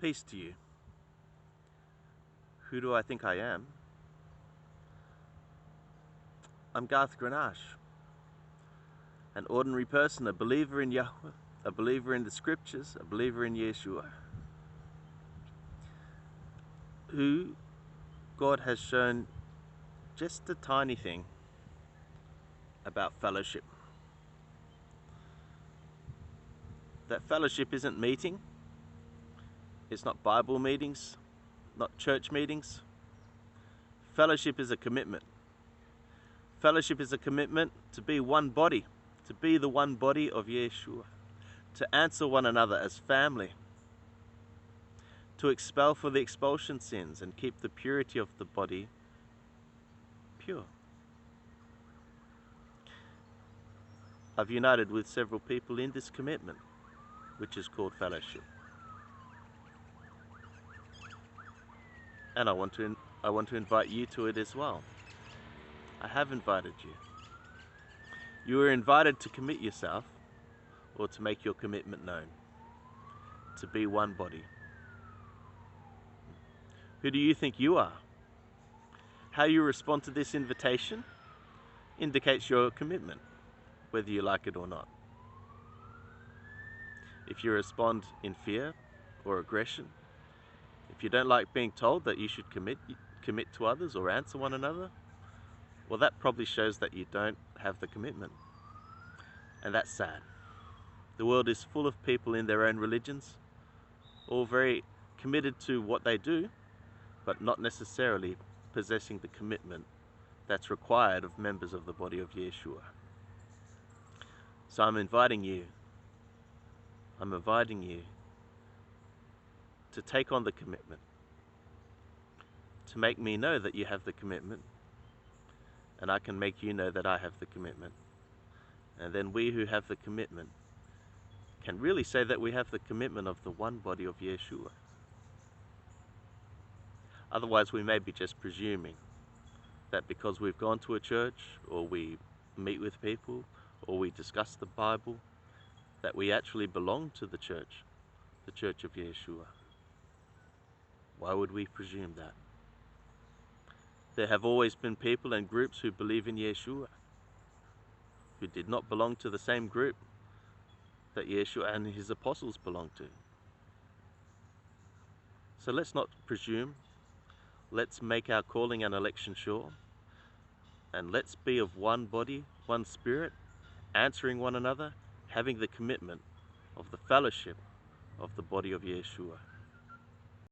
Peace to you. Who do I think I am? I'm Garth Grenache, an ordinary person, a believer in Yahweh, a believer in the scriptures, a believer in Yeshua, who God has shown just a tiny thing about fellowship. That fellowship isn't meeting, it's not Bible meetings, not church meetings. Fellowship is a commitment. Fellowship is a commitment to be one body, to be the one body of Yeshua, to answer one another as family, to expel for the expulsion sins and keep the purity of the body pure. I've united with several people in this commitment, which is called fellowship. And I want to invite you to it as well. I have invited you. You are invited to commit yourself, or to make your commitment known, to be one body. Who do you think you are? How you respond to this invitation indicates your commitment, whether you like it or not. If you respond in fear or aggression, if you don't like being told that you should commit to others or answer one another, well, that probably shows that you don't have the commitment. And that's sad. The world is full of people in their own religions, all very committed to what they do, but not necessarily possessing the commitment that's required of members of the body of Yeshua. So I'm inviting you to take on the commitment, to make me know that you have the commitment, and I can make you know that I have the commitment. And then we who have the commitment can really say that we have the commitment of the one body of Yeshua. Otherwise, we may be just presuming that because we've gone to a church, or we meet with people, or we discuss the Bible, that we actually belong to the church of Yeshua. Why would we presume that? There have always been people and groups who believe in Yeshua, who did not belong to the same group that Yeshua and his apostles belonged to. So let's not presume. Let's make our calling and election sure. And let's be of one body, one spirit, answering one another, having the commitment of the fellowship of the body of Yeshua.